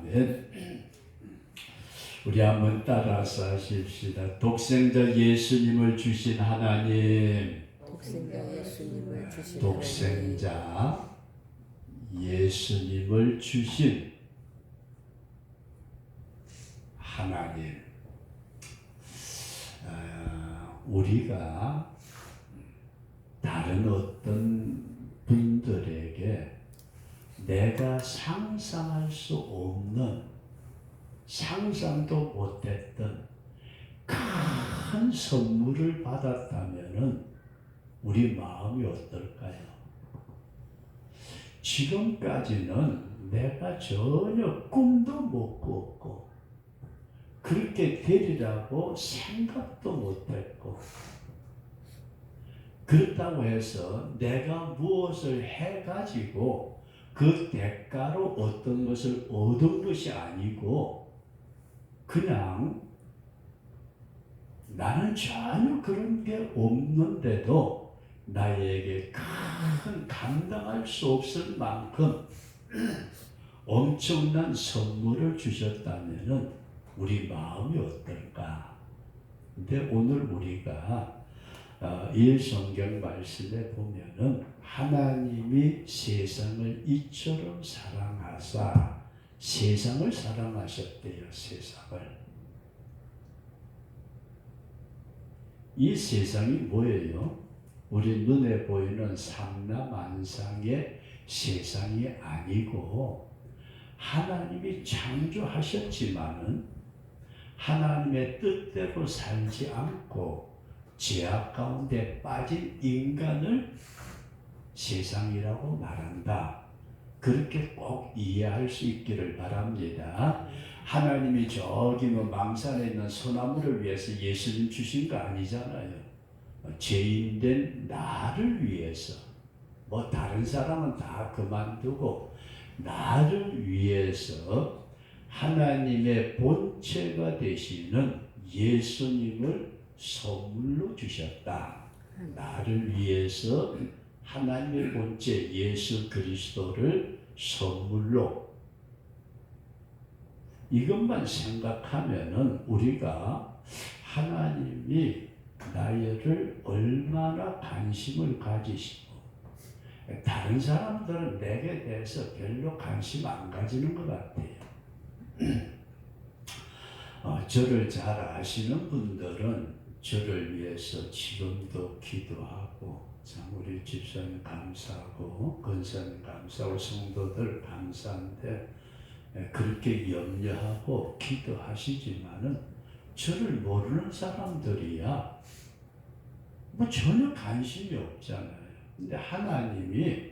아멘. 우리 한번 따라서 하십시다. 독생자 예수님을 주신 하나님. 독생자 예수님을 주신 독생자 예수님을 주신 하나님. 우리가 다른 어떤 분들에게 내가 상상할 수 없는, 상상도 못했던 큰 선물을 받았다면은 우리 마음이 어떨까요? 지금까지는 내가 전혀 꿈도 못 꿨고 그렇게 되리라고 생각도 못했고, 그렇다고 해서 내가 무엇을 해가지고 그 대가로 어떤 것을 얻은 것이 아니고, 그냥 나는 전혀 그런 게 없는데도 나에게 큰 감당할 수 없을 만큼 엄청난 선물을 주셨다면 우리 마음이 어떨까? 근데 오늘 우리가 이 성경 말씀에 보면은 하나님이 세상을 이처럼 사랑하사 세상을 사랑하셨대요. 세상을. 이 세상이 뭐예요? 우리 눈에 보이는 삼라만상의 세상이 아니고, 하나님이 창조하셨지만은 하나님의 뜻대로 살지 않고 죄악 가운데 빠진 인간을 세상이라고 말한다. 그렇게 꼭 이해할 수 있기를 바랍니다. 하나님이 저기 망산에 있는 소나무를 위해서 예수님 주신 거 아니잖아요. 죄인된 나를 위해서, 다른 사람은 다 그만두고 나를 위해서 하나님의 본체가 되시는 예수님을 선물로 주셨다. 나를 위해서 하나님의 본체 예수 그리스도를 선물로. 이것만 생각하면은 우리가 하나님이 나를 얼마나 관심을 가지시고, 다른 사람들은 내게 대해서 별로 관심 안 가지는 것 같아요. 저를 잘 아시는 분들은 저를 위해서 지금도 기도하고, 참 우리 집사님 감사하고 권사님 감사하고 성도들 감사한데, 그렇게 염려하고 기도하시지만은 저를 모르는 사람들이야 전혀 관심이 없잖아요. 근데 하나님이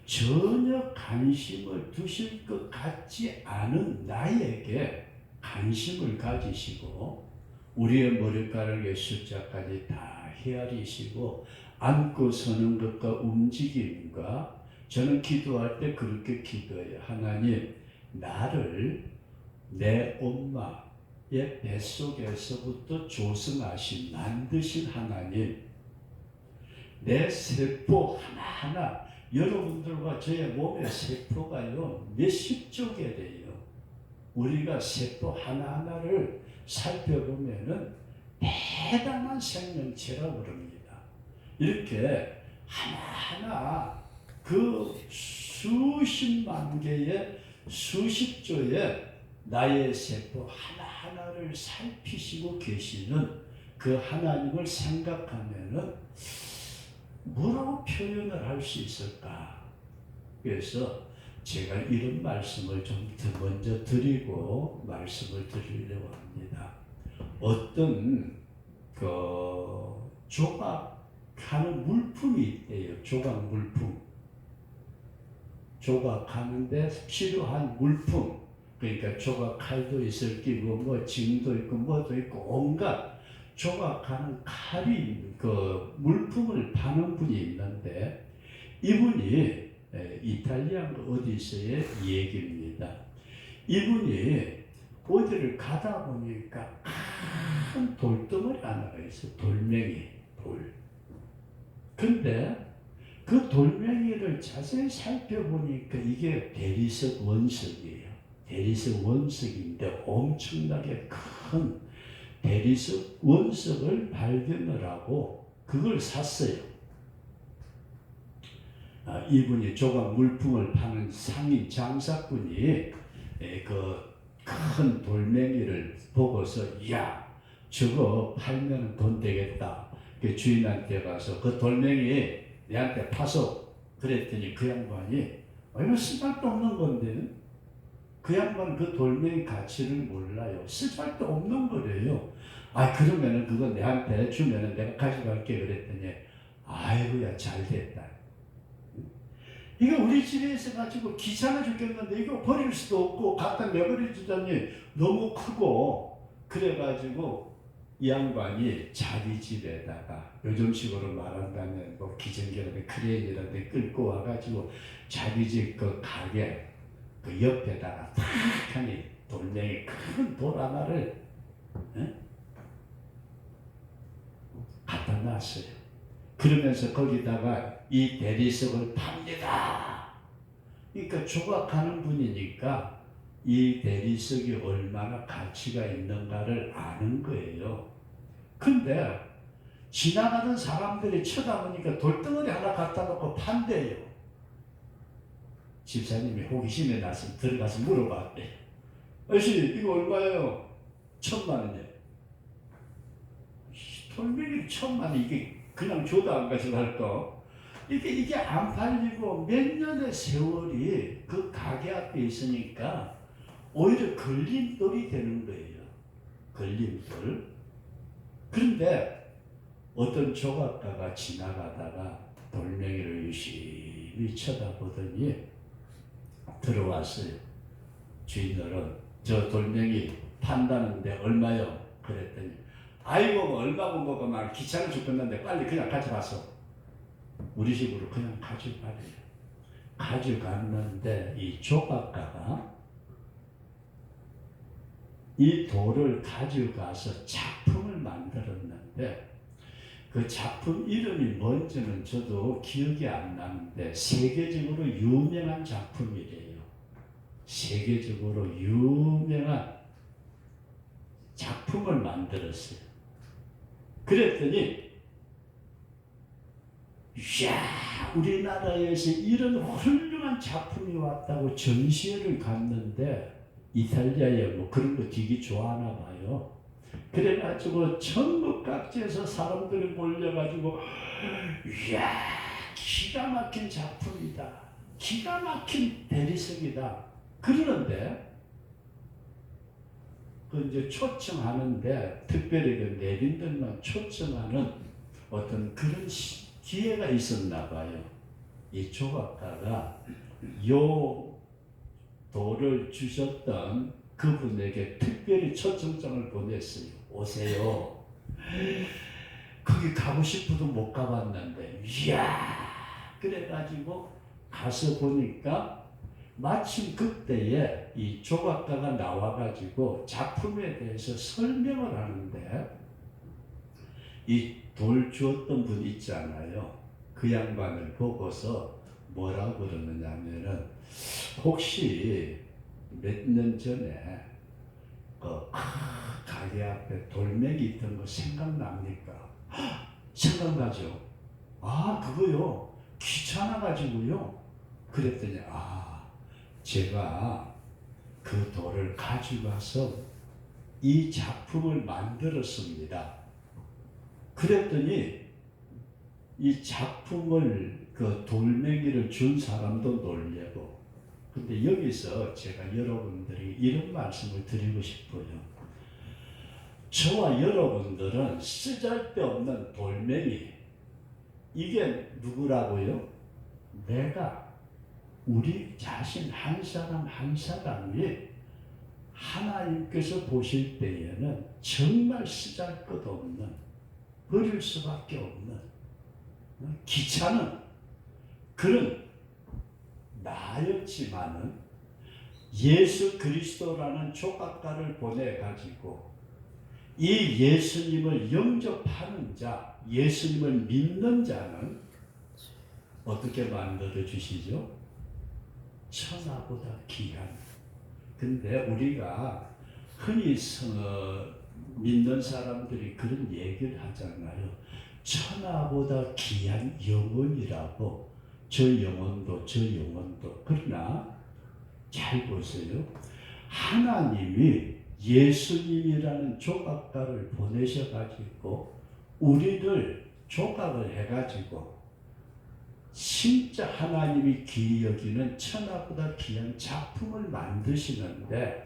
전혀 관심을 두실 것 같지 않은 나에게 관심을 가지시고, 우리의 머리카락의 숫자까지 다 헤아리시고, 앉고 서는 것과 움직임과, 저는 기도할 때 그렇게 기도해요. 하나님, 나를 내 엄마의 뱃속에서부터 조성하신, 만드신 하나님, 내 세포 하나하나, 여러분들과 저의 몸의 세포가요 몇십 쪽에 돼요. 우리가 세포 하나하나를 살펴보면은 대단한 생명체라고 그럽니다. 이렇게 하나하나 그 수십만 개의 수십조의 나의 세포 하나하나를 살피시고 계시는 그 하나님을 생각하면은 뭐라고 표현을 할 수 있을까? 그래서 제가 이런 말씀을 좀 먼저 드리고 말씀을 드리려고 합니다. 어떤 조각하는 물품이 있대요. 조각 물품. 조각하는데 필요한 물품. 그러니까 조각 칼도 있을 끼고 징도 있고 뭐도 있고 온갖 조각하는 칼이 물품을 파는 분이 있는데, 이분이 이탈리아 어디서의 얘기입니다. 이분이 어디를 가다 보니까 큰 돌덩어리 하나가 있어. 돌멩이, 돌. 근데 그 돌멩이를 자세히 살펴보니까 이게 대리석 원석이에요. 대리석 원석인데 엄청나게 큰 대리석 원석을 발견을 하고 그걸 샀어요. 이분이 조각 물품을 파는 상인 장사꾼이 그 큰 돌멩이를 보고서 야 저거 팔면 돈 되겠다. 그 주인한테 가서 그 돌멩이 내한테 파서 그랬더니 그 양반이 얼마 쓸데도 없는 건데 그 양반 그 돌멩이 가치를 몰라요. 쓸데도 없는 거래요. 그러면은 그거 내한테 주면은 내가 가져갈게 그랬더니 아이고야 잘됐다. 이거 우리 집에 있어가지고 귀찮아 죽겠는데 이거 버릴 수도 없고 갖다 내버려 주자니 너무 크고 그래가지고 이 양반이 자기 집에다가 요즘식으로 말한다면 뭐 기증기라든지 크레인이라든지 끌고 와가지고 자기 집 그 가게 그 옆에다가 탁 하니 돌멩이 큰 돌 하나를 갖다 놨어요. 그러면서 거기다가 이 대리석을 팝니다. 그러니까 조각하는 분이니까 이 대리석이 얼마나 가치가 있는가를 아는 거예요. 근데 지나가는 사람들이 쳐다보니까 돌덩어리 하나 갖다 놓고 판대요. 집사님이 호기심에 나서 들어가서 물어봤대. 아저씨 이거 얼마예요? 1,000,000원이요. 돌멩이 1,000,000원 이게 그냥 줘도 안 가져갈까? 이게 안 팔리고 몇 년의 세월이 그 가게 앞에 있으니까 오히려 걸림돌이 되는 거예요. 걸림돌. 그런데 어떤 조각가가 지나가다가 돌멩이를 유심히 쳐다보더니 들어왔어요. 주인들은 저 돌멩이 판다는데 얼마요? 그랬더니 아이고 얼마고 뭐가 막 귀찮아 죽겠는데 빨리 그냥 가져가서 우리 집으로 그냥 가져가래요. 가져갔는데 이 조각가가 이 돌을 가져가서 작품을 만들었는데 그 작품 이름이 뭔지는 저도 기억이 안 나는데 세계적으로 유명한 작품이래요. 세계적으로 유명한 작품을 만들었어요. 그랬더니 이야 우리나라에서 이런 훌륭한 작품이 왔다고 전시회를 갔는데 이탈리아에 뭐 그런 거 되게 좋아하나 봐요. 그래가지고 전국 각지에서 사람들이 몰려가지고 이야 기가 막힌 작품이다. 기가 막힌 대리석이다. 그러는데 그 이제 초청하는데 특별히 그 내빈들만 초청하는 어떤 그런 기회가 있었나 봐요. 이 조각가가 요 돌을 주셨던 그분에게 특별히 초청장을 보냈어요. 오세요. 거기 가고 싶어도 못 가봤는데 이야 그래가지고 가서 보니까 마침 그때에 이 조각가가 나와가지고 작품에 대해서 설명을 하는데 이 돌 주었던 분 있잖아요. 그 양반을 보고서 뭐라고 그러느냐면은 혹시 몇 년 전에 그 가게 앞에 돌멩이 있던 거 생각납니까? 생각나죠. 그거요. 귀찮아가지고요. 그랬더니 제가 그 돌을 가져가서 이 작품을 만들었습니다. 그랬더니 이 작품을 그 돌멩이를 준 사람도 놀래고 근데 여기서 제가 여러분들이 이런 말씀을 드리고 싶어요. 저와 여러분들은 쓰잘데없는 돌멩이 이게 누구라고요? 내가 우리 자신 한 사람 한 사람이 하나님께서 보실 때에는 정말 쓰잘것없는 버릴 수밖에 없는 귀찮은 그런 나였지만은 예수 그리스도라는 조각가를 보내가지고 이 예수님을 영접하는 자, 예수님을 믿는 자는 어떻게 만들어 주시죠? 천하보다 귀한 근데 우리가 흔히 믿는 사람들이 그런 얘기를 하잖아요. 천하보다 귀한 영혼이라고. 저 영혼도 그러나 잘 보세요. 하나님이 예수님이라는 조각가를 보내셔가지고 우리를 조각을 해가지고 진짜 하나님이 귀히 여기는 천하보다 귀한 작품을 만드시는데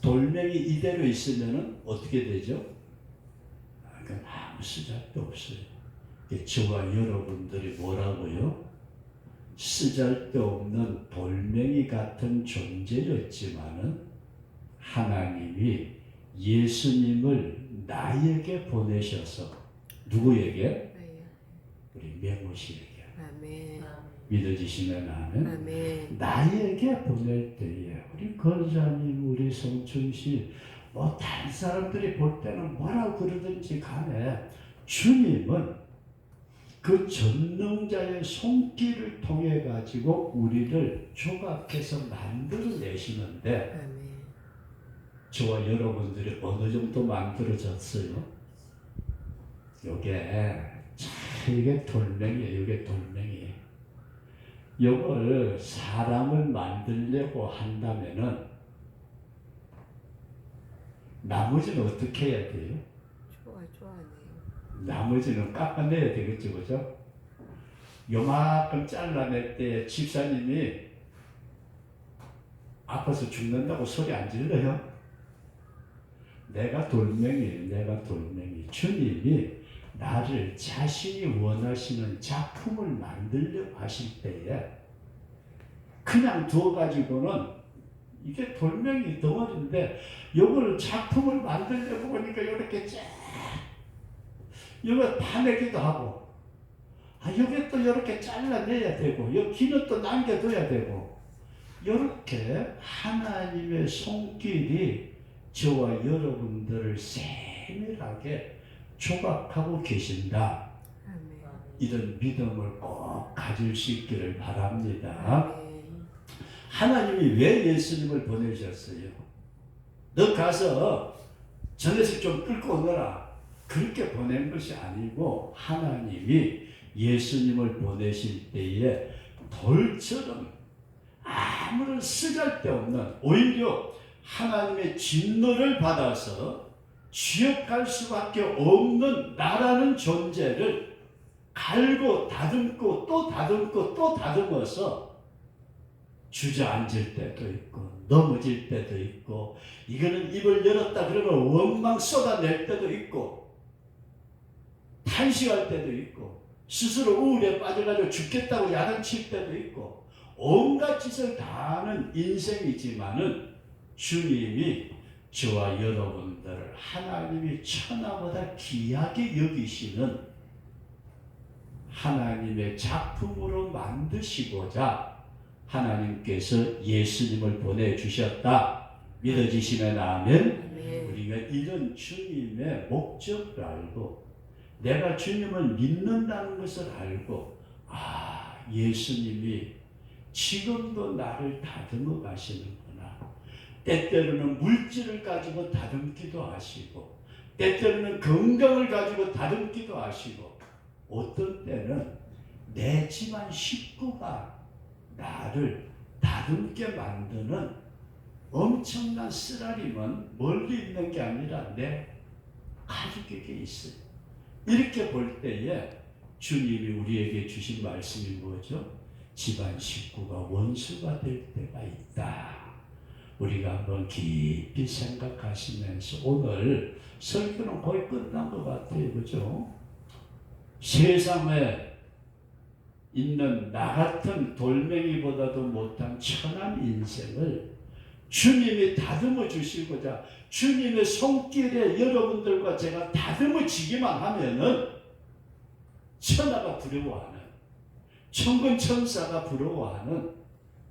돌멩이 이대로 있으면 어떻게 되죠? 그건 아무 쓰잘데 없어요. 저와 여러분들이 뭐라고요? 쓰잘데없는 돌멩이 같은 존재였지만은 하나님이 예수님을 나에게 보내셔서 누구에게? 우리 명호씨에게. 아멘. 믿어지시면 아멘. 아멘. 나에게 보낼 때에 우리 권사님, 우리 성춘씨, 뭐 다른 사람들이 볼 때는 뭐라고 그러든지 간에 주님은 그 전능자의 손길을 통해 가지고 우리를 조각해서 만들어내시는데 아멘. 저와 여러분들이 어느 정도 만들어졌어요? 이게 돌멩이에요. 이게 돌멩이. 이걸 사람을 만들려고 한다면은 나머지는 어떻게 해야 돼요? 좋아하네요. 나머지는 깎아내야 되겠죠, 그죠? 요만큼 잘라낼 때 집사님이 아파서 죽는다고 소리 안 질러요? 내가 돌멩이. 주님이 나를 자신이 원하시는 작품을 만들려고 하실 때에 그냥 두어가지고는 이게 돌멩이 덩어리인데 이걸 작품을 만들려고 보니까 이렇게 쫙 이거 파내기도 하고 여기 또 이렇게 잘라내야 되고 여기는 또 남겨둬야 되고 이렇게 하나님의 손길이 저와 여러분들을 세밀하게 조각하고 계신다. 아멘. 이런 믿음을 꼭 가질 수 있기를 바랍니다. 아멘. 하나님이 왜 예수님을 보내셨어요? 너 가서 저 녀석 좀 끌고 오너라. 그렇게 보낸 것이 아니고 하나님이 예수님을 보내실 때에 돌처럼 아무런 쓰잘데없는 오히려 하나님의 진노를 받아서 지옥갈 수밖에 없는 나라는 존재를 갈고 다듬고 또 다듬고 또 다듬어서 주저앉을 때도 있고 넘어질 때도 있고 이거는 입을 열었다 그러면 원망 쏟아낼 때도 있고 탄식할 때도 있고 스스로 우울에 빠져가지고 죽겠다고 야단칠 때도 있고 온갖 짓을 다 하는 인생이지만은 주님이 저와 여러분들을 하나님이 천하보다 귀하게 여기시는 하나님의 작품으로 만드시고자 하나님께서 예수님을 보내주셨다. 믿어지시면 아멘. 아멘. 우리가 이런 주님의 목적을 알고 내가 주님을 믿는다는 것을 알고 예수님이 지금도 나를 다듬어 가시는구나. 때때로는 물질을 가지고 다듬기도 하시고 때때로는 건강을 가지고 다듬기도 하시고 어떤 때는 내 집안 식구가 나를 다듬게 만드는 엄청난 쓰라림은 멀리 있는 게 아니라 내 가족에게 있어요. 이렇게 볼 때에 주님이 우리에게 주신 말씀이 뭐죠? 집안 식구가 원수가 될 때가 있다. 우리가 한번 깊이 생각하시면서 오늘 설교는 거의 끝난 것 같아요. 그죠? 세상에 있는 나 같은 돌멩이보다도 못한 천한 인생을 주님이 다듬어 주시고자 주님의 손길에 여러분들과 제가 다듬어지기만 하면은 천하가 부러워하는 천군 천사가 부러워하는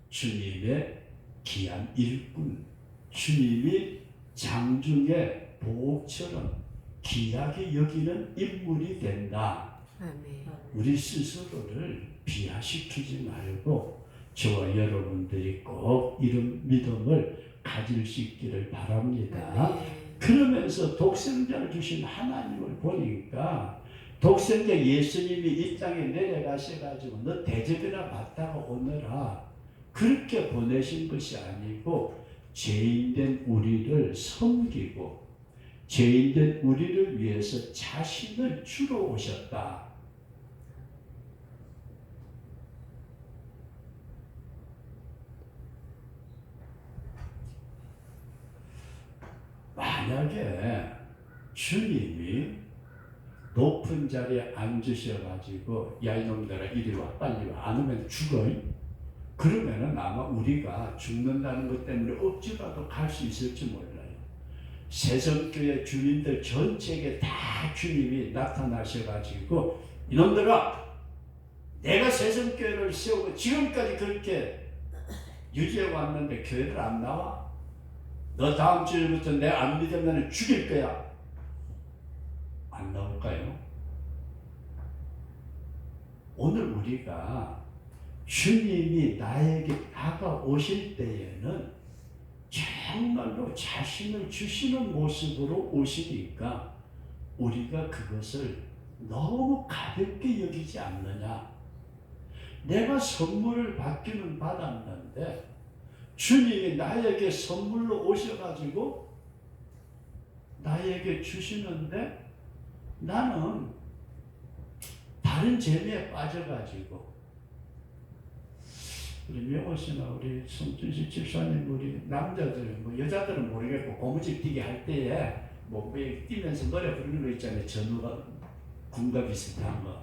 주님의 귀한 일꾼, 주님이 장중의 보옥처럼 귀하게 여기는 인물이 된다. 아멘. 우리 스스로를 비하시키지 말고 저와 여러분들이 꼭 이런 믿음을 가질 수 있기를 바랍니다. 아멘. 그러면서 독생자를 주신 하나님을 보니까 독생자 예수님이 이 땅에 내려가셔가지고 너 대접이나 받다가 오너라 그렇게 보내신 것이 아니고 죄인된 우리를 섬기고 죄인된 우리를 위해서 자신을 주러 오셨다. 만약에 주님이 높은 자리에 앉으셔가지고 야 이놈들아 이리 와 빨리 와 안 오면 죽어 그러면은 아마 우리가 죽는다는 것 때문에 억지라도 갈 수 있을지 몰라요. 새성교회 주민들 전체에게 다 주님이 나타나셔가지고 이놈들아 내가 새성교회를 세우고 지금까지 그렇게 유지해 왔는데 교회를 안 나와? 너 다음 주부터 내가 안 믿으면 죽일 거야. 안 나올까요? 오늘 우리가 주님이 나에게 다가오실 때에는 정말로 자신을 주시는 모습으로 오시니까 우리가 그것을 너무 가볍게 여기지 않느냐. 내가 선물을 받기는 받았는데 주님이 나에게 선물로 오셔가지고 나에게 주시는데 나는 다른 재미에 빠져가지고 우리 명호씨나 우리 손준식 집사님 우리 남자들 뭐 여자들은 모르겠고 고무줄 뛰기 할 때에 뭐 뛰면서 노래 부르는 거 있잖아요. 전우가 군과 비슷한 거.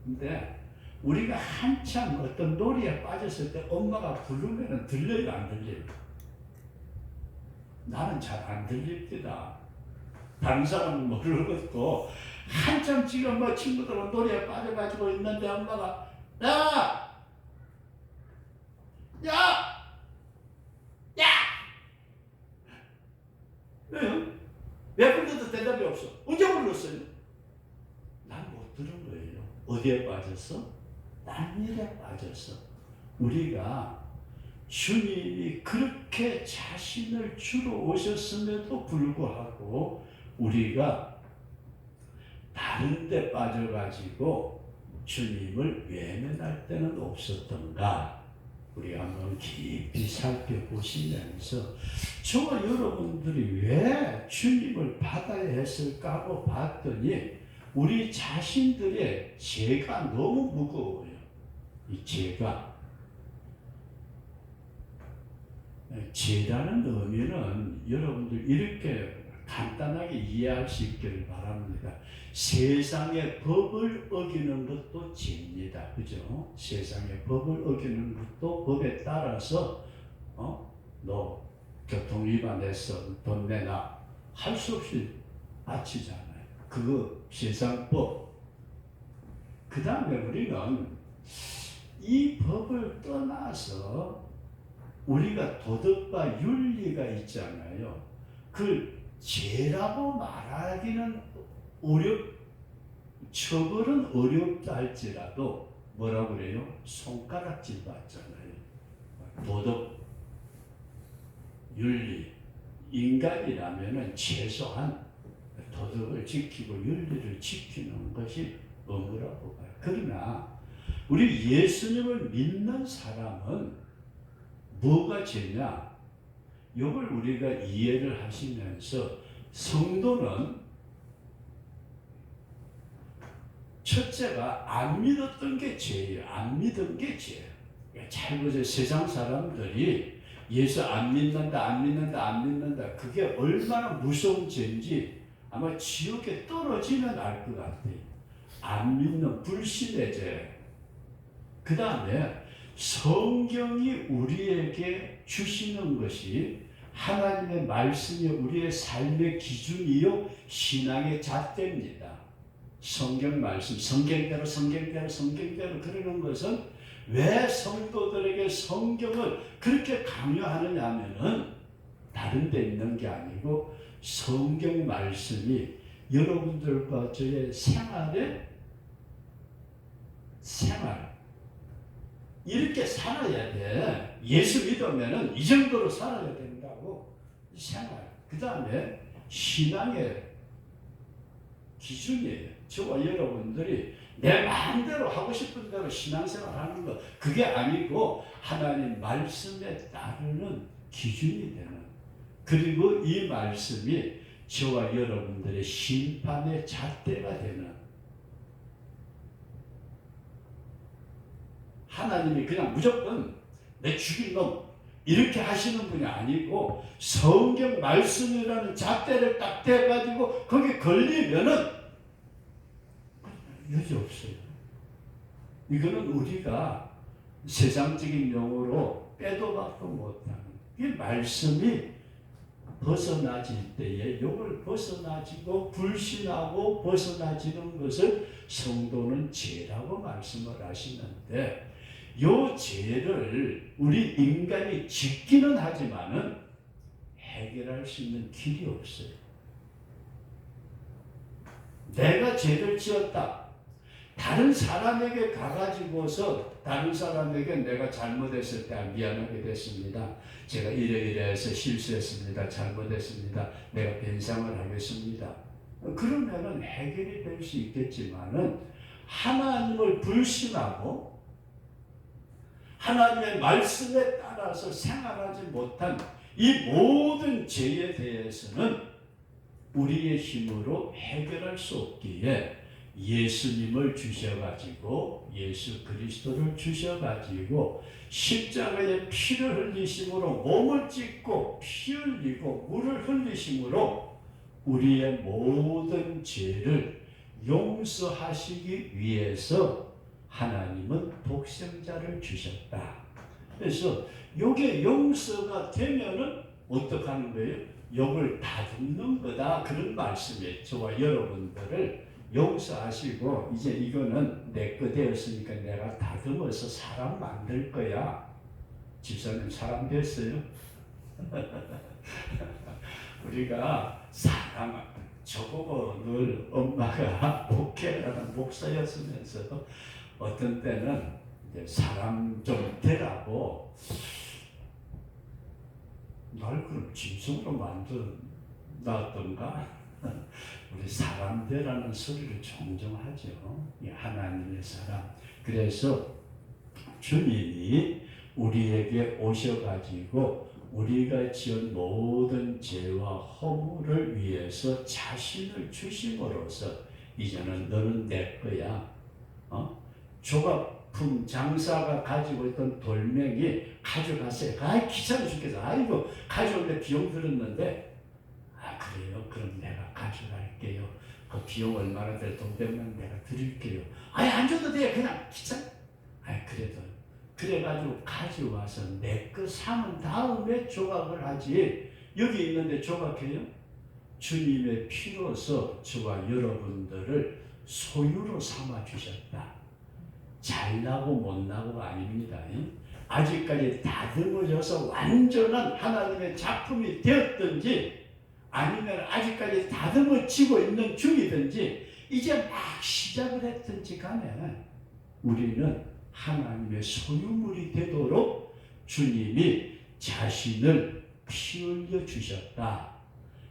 근데 우리가 한참 어떤 놀이에 빠졌을 때 엄마가 부르면 들려요 안 들려요? 나는 잘 안 들립니다. 다른 사람은 모르겠고 한참 지금 뭐 친구들은 노래에 빠져가지고 있는데 엄마가 야! 야! 야! 왜요? 왜 불러도 대답이 없어? 언제 불렀어요? 난 못 들은 거예요. 어디에 빠졌어? 딴 일에 빠졌어. 우리가 주님이 그렇게 자신을 주러 오셨음에도 불구하고 우리가 다른 데 빠져가지고 주님을 외면할 때는 없었던가 우리가 한번 깊이 살펴보시면서 저와 여러분들이 왜 주님을 받아야 했을까 하고 봤더니 우리 자신들의 죄가 너무 무거워요. 이 죄라는 의미는 여러분들 이렇게 간단하게 이해할 수 있기를 바랍니다. 세상의 법을 어기는 것도 죄입니다. 그죠? 세상의 법을 어기는 것도 법에 따라서 너 교통 위반해서 돈 내놔 할 수 없이 바치잖아요. 그거 세상법. 그 다음에 우리는 이 법을 떠나서 우리가 도덕과 윤리가 있잖아요. 그 죄라고 말하기는 처벌은 어렵다 할지라도 뭐라고 그래요? 손가락질 받잖아요. 도덕, 윤리. 인간이라면은 최소한 도덕을 지키고 윤리를 지키는 것이 의무라고 봐요. 그러나 우리 예수님을 믿는 사람은 뭐가 죄냐? 이걸 우리가 이해를 하시면서 성도는 첫째가 안 믿었던 게 죄예요. 안 믿은 게 죄예요. 잘 보세요. 세상 사람들이 예수 안 믿는다, 안 믿는다, 안 믿는다. 그게 얼마나 무서운 죄인지 아마 지옥에 떨어지면 알 것 같아요. 안 믿는 불신의 죄. 그 다음에 성경이 우리에게 주시는 것이 하나님의 말씀이 우리의 삶의 기준이요 신앙의 잣대입니다. 성경 말씀, 성경대로 그러는 것은 왜 성도들에게 성경을 그렇게 강요하느냐 하면은 다른 데 있는 게 아니고 성경 말씀이 여러분들과 저의 생활 이렇게 살아야 돼. 예수 믿으면은 이 정도로 살아야 된다고 생각. 그 다음에 신앙의 기준이에요. 저와 여러분들이 내 마음대로 하고 싶은 대로 신앙생활 하는 거 그게 아니고 하나님 말씀에 따르는 기준이 되는, 그리고 이 말씀이 저와 여러분들의 심판의 잣대가 되는, 하나님이 그냥 무조건 내 죽일 놈 이렇게 하시는 분이 아니고 성경 말씀이라는 잣대를 딱 대가지고 거기 걸리면은 여지 없어요. 이거는 우리가 세상적인 용어로 빼도 박도 못하는, 이 말씀이 벗어나질 때에 이걸 벗어나지고 불신하고 벗어나지는 것을 성도는 죄라고 말씀을 하시는데, 요 죄를 우리 인간이 짓기는 하지만은 해결할 수 있는 길이 없어요. 내가 죄를 지었다. 다른 사람에게 가가지고서 다른 사람에게 내가 잘못했을 때 미안하게 됐습니다. 제가 이래이래해서 실수했습니다. 잘못했습니다. 내가 변상을 하겠습니다. 그러면은 해결이 될 수 있겠지만은 하나님을 불신하고 하나님의 말씀에 따라서 생활하지 못한 이 모든 죄에 대해서는 우리의 힘으로 해결할 수 없기에 예수님을 주셔가지고 예수 그리스도를 주셔가지고 십자가에 피를 흘리심으로 몸을 찢고 피 흘리고 물을 흘리심으로 우리의 모든 죄를 용서하시기 위해서 하나님은 독생자를 주셨다. 그래서 이게 용서가 되면은 어떻게 하는 거예요? 욕을 다듬는 거다. 그런 말씀이에요. 저와 여러분들을 용서하시고 이제 이거는 내 거 되었으니까 내가 다듬어서 사람 만들 거야. 집사님 사람 됐어요? 우리가 사람, 저보고 늘 엄마가 목회라는 목사였으면서도 어떤 때는 이제 사람 좀 되라고 날 그럼 짐승으로 만들어놨던가? 우리 사람 되라는 소리를 종종 하죠. 하나님의 사람. 그래서 주님이 우리에게 오셔가지고 우리가 지은 모든 죄와 허물을 위해서 자신을 주심으로써 이제는 너는 내 거야. 조각품 장사가 가지고 있던 돌멩이 가져갔어요. 귀찮아 죽겠어. 아이고 가져오는데 비용 들었는데, 그래요? 그럼 내가 가져갈게요. 그 비용 얼마나 될 돈 되면 내가 드릴게요. 안 줘도 돼. 그냥 귀찮아. 그래도 그래가지고 가져와서 내 거 삼은 다음에 조각을 하지. 여기 있는데 조각해요? 주님의 피로서 저와 여러분들을 소유로 삼아 주셨다. 잘나고 못나고가 아닙니다. 아직까지 다듬어져서 완전한 하나님의 작품이 되었든지 아니면 아직까지 다듬어지고 있는 중이든지 이제 막 시작을 했든지 간에 우리는 하나님의 소유물이 되도록 주님이 자신을 피 흘려 주셨다.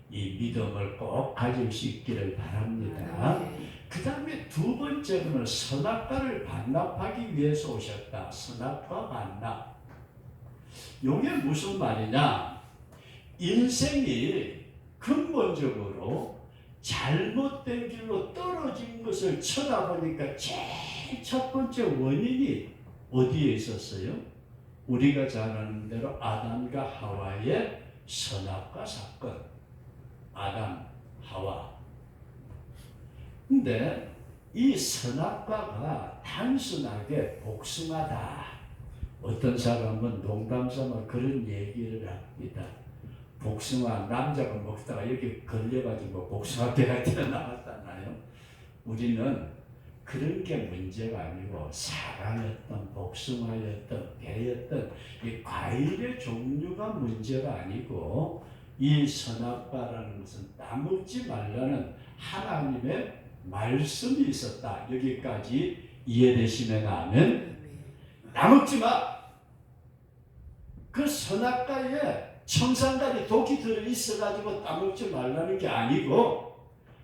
이 믿음을 꼭 가질 수 있기를 바랍니다. 그 다음에 두 번째로는 선악과를 반납하기 위해서 오셨다. 선악과 반납. 이게 무슨 말이냐? 인생이 근본적으로 잘못된 길로 떨어진 것을 쳐다보니까 제일 첫 번째 원인이 어디에 있었어요? 우리가 잘 아는 대로 아담과 하와의 선악과 사건. 아담, 하와. 근데 이 선악과가 단순하게 복숭아다. 어떤 사람은 농담삼아 그런 얘기를 합니다. 복숭아 남자가 먹다가 여기 걸려가지고 복숭아배가 튀어나왔잖아요. 우리는 그런 게 문제가 아니고 사과였던 복숭아였던 배였던 이 과일의 종류가 문제가 아니고 이 선악과라는 것은 따먹지 말라는 하나님의 말씀이 있었다. 여기까지 이해되시면 아멘. 따먹지 마. 그 선악과에 청산가리 독이 들어있어가지고 따먹지 말라는 게 아니고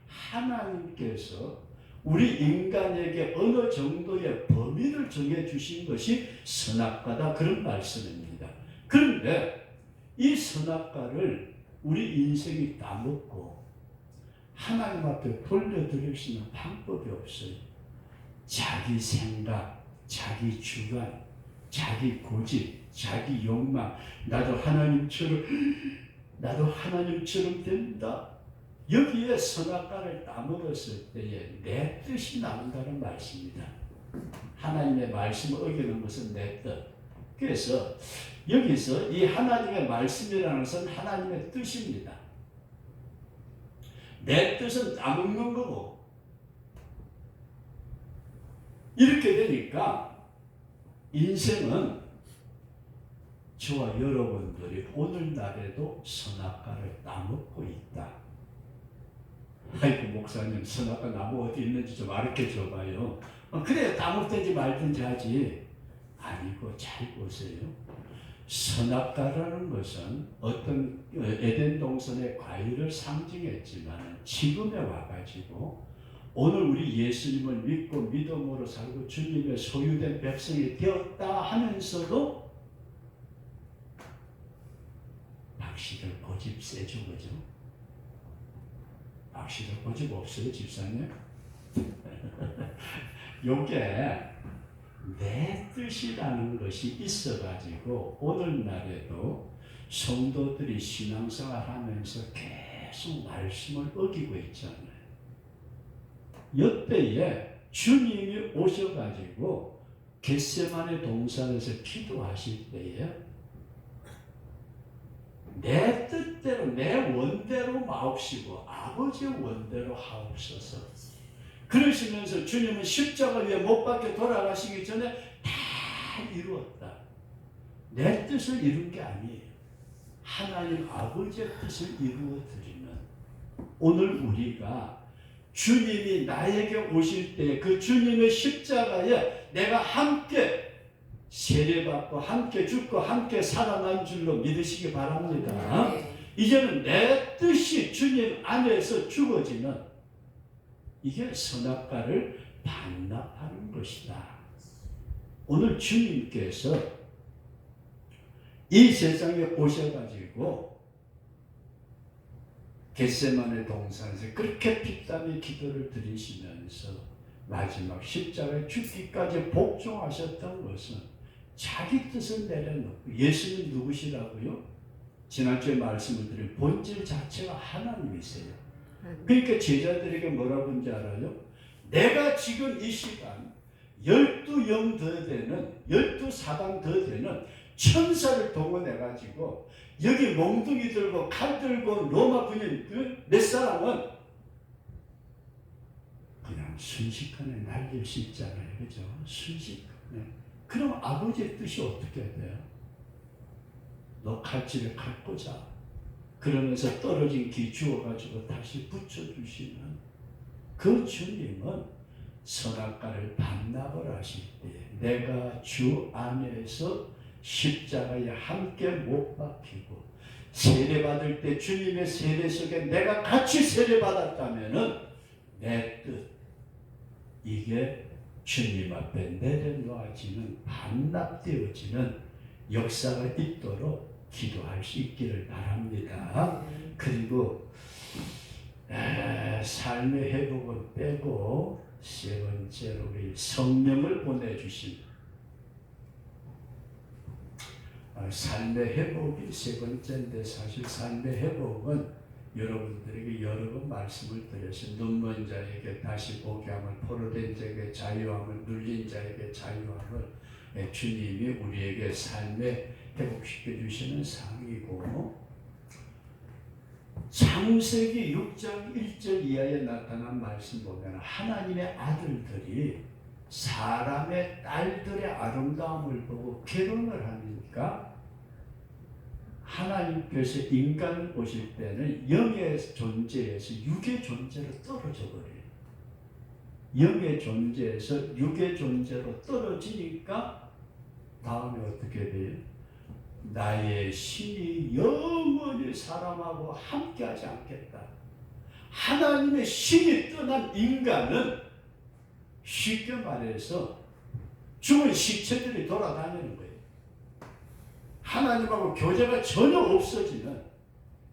하나님께서 우리 인간에게 어느 정도의 범위를 정해주신 것이 선악과다 그런 말씀입니다. 그런데 이 선악과를 우리 인생이 따먹고 하나님 앞에 돌려드릴 수 있는 방법이 없어요. 자기 생각, 자기 주관, 자기 고집, 자기 욕망, 나도 하나님처럼 된다. 여기에 선악과를 따먹었을 때에 내 뜻이 나온다는 말씀입니다. 하나님의 말씀을 어기는 것은 내 뜻. 그래서 여기서 이 하나님의 말씀이라는 것은 하나님의 뜻입니다. 내 뜻은 따먹는 거고, 이렇게 되니까 인생은 저와 여러분들이 오늘날에도 선악과를 따먹고 있다. 아이고 목사님, 선악과 나무 어디 있는지 좀 알려 줘봐요. 그래 따먹든지 말든지 하지. 아니고 잘 보세요. 선악과라는 것은 어떤 에덴 동산의 과일을 상징했지만 지금에 와가지고 오늘 우리 예수님을 믿고 믿음으로 살고 주님의 소유된 백성이 되었다 하면서도 박씨들 고집 세죠, 그죠? 박씨들 고집 없어요, 집사님? 요게 내 뜻이라는 것이 있어가지고 오늘날에도 성도들이 신앙생활 하면서 계속 말씀을 어기고 있잖아요. 이때에 주님이 오셔가지고 겟세마네 동산에서 기도하실 때에 내 뜻대로 내 원대로 마옵시고 아버지의 원대로 하옵소서. 그러시면서 주님은 십자가 위에 못 박혀 돌아가시기 전에 다 이루었다. 내 뜻을 이룬 게 아니에요. 하나님 아버지의 뜻을 이루어드리는 오늘 우리가 주님이 나에게 오실 때 그 주님의 십자가에 내가 함께 세례받고 함께 죽고 함께 살아난 줄로 믿으시기 바랍니다. 이제는 내 뜻이 주님 안에서 주어지는 이게 선악과를 반납하는 것이다. 오늘 주님께서 이 세상에 오셔가지고 겟세마네 동산에서 그렇게 피땀의 기도를 드리시면서 마지막 십자가에 죽기까지 복종하셨던 것은 자기 뜻을 내려놓고 예수님 누구시라고요? 지난주에 말씀을 드린 본질 자체가 하나님이세요. 그러니까 제자들에게 뭐라고 하는지 알아요? 내가 지금 이 시간 12영 더 되는 12사방 더 되는 천사를 동원해가지고 여기 몽둥이 들고 칼 들고 로마 군인 몇 사람은 그냥 순식간에 날릴 수 있잖아요. 그죠? 순식간에. 그럼 아버지의 뜻이 어떻게 돼요? 너 칼집에 칼 꽂아. 그러면서 떨어진 기 주워가지고 다시 붙여주시는 그 주님은 선악과를 반납을 하실 때 내가 주 안에서 십자가에 함께 못 박히고 세례받을 때 주님의 세례 속에 내가 같이 세례받았다면은 내 뜻 이게 주님 앞에 내려놓아지는 반납되어지는 역사가 있도록 기도할 수 있기를 바랍니다. 그리고 삶의 회복은 빼고 세 번째로 우리 성령을 보내주신 삶의 회복이 세 번째인데 사실 삶의 회복은 여러분들에게 여러 번 말씀을 드려서 눈먼 자에게 다시 보게 함을 포로된 자에게 자유함을 눌린 자에게 자유함을 주님이 우리에게 삶에 회복시켜 주시는 상이고 창세기 6장 1절 이하에 나타난 말씀 보면 하나님의 아들들이 사람의 딸들의 아름다움을 보고 결혼을 하니까 하나님께서 인간을 보실 때는 영의 존재에서 육의 존재로 떨어져 버려요. 영의 존재에서 육의 존재로 떨어지니까 다음에 어떻게 돼요? 나의 신이 영원히 사람하고 함께하지 않겠다. 하나님의 신이 떠난 인간은 쉽게 말해서 죽은 시체들이 돌아다니는 거예요. 하나님하고 교제가 전혀 없어지는.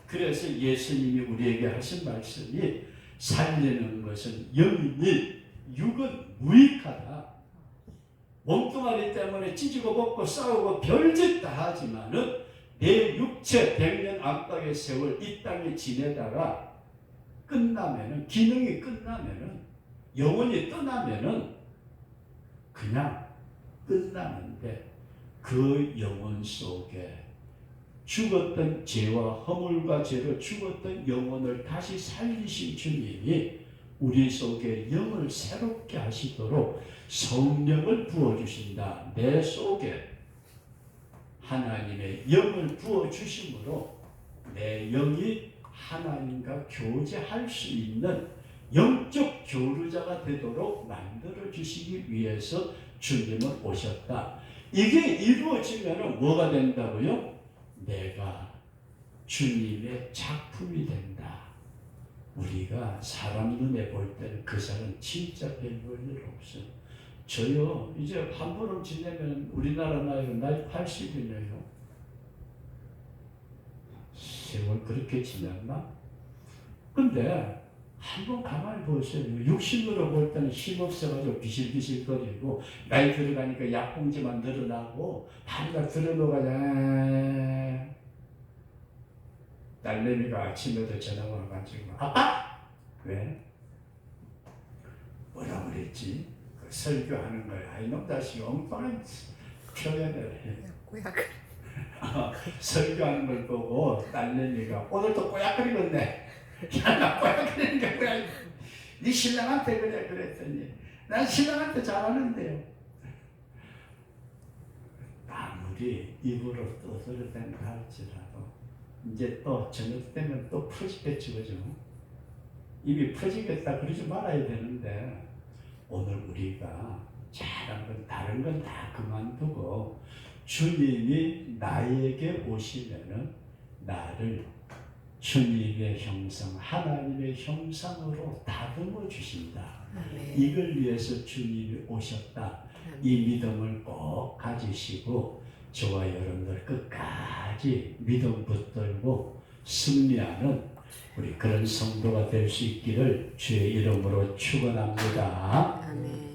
그래서 예수님이 우리에게 하신 말씀이 살리는 것은 영이니 육은 무익하다. 몸뚱아리 때문에 찢고 벗고 싸우고 별짓 다 하지만은 내 육체 100년 안팎의 세월 이 땅에 지내다가 끝나면은, 기능이 끝나면은, 영혼이 떠나면은 그냥 끝나는데, 그 영혼 속에 죽었던 죄와 허물과 죄로 죽었던 영혼을 다시 살리신 주님이 우리 속에 영을 새롭게 하시도록 성령을 부어주신다. 내 속에 하나님의 영을 부어주심으로 내 영이 하나님과 교제할 수 있는 영적 교류자가 되도록 만들어주시기 위해서 주님은 오셨다. 이게 이루어지면 뭐가 된다고요? 내가 주님의 작품이 된다. 우리가 사람 눈에 볼 때는 그 사람 진짜 별 볼 일 없어. 저요, 이제 한 번은 지내면 우리나라 나이 80이네요. 세월 그렇게 지났나? 근데 한번 가만히 보세요. 육신으로 볼 때는 힘없어가지고 비실비실거리고, 나이 들어가니까 약봉지만 늘어나고 다리가 들어놓아가지고, 딸내미가 아침에도 전화가 와가지고, 아빠! 왜? 뭐라 그랬지? 그 설교하는 걸, 이놈 자식이 엉뚱한 표현을 해. 꼬약. 설교하는 걸 보고 딸내미가 오늘도 꼬약거리겠네. 야, 나 꼬약거리는 게 뭐야? 네 신랑한테 그래 그랬더니, 난 신랑한테 잘하는데요. 아무리 입으로 떠들어 댄다 할지라도 이제 또 저녁 때면 또 퍼지겠지, 그죠? 입이 퍼지겠다 그러지 말아야 되는데, 오늘 우리가 잘한 건 다른 건 다 그만두고 주님이 나에게 오시면은 나를 주님의 형상, 하나님의 형상으로 다듬어 주신다. 아멘. 이걸 위해서 주님이 오셨다. 이 믿음을 꼭 가지시고 저와 여러분들 끝까지 믿음 붙들고 승리하는 우리 그런 성도가 될 수 있기를 주의 이름으로 축원합니다. 아멘.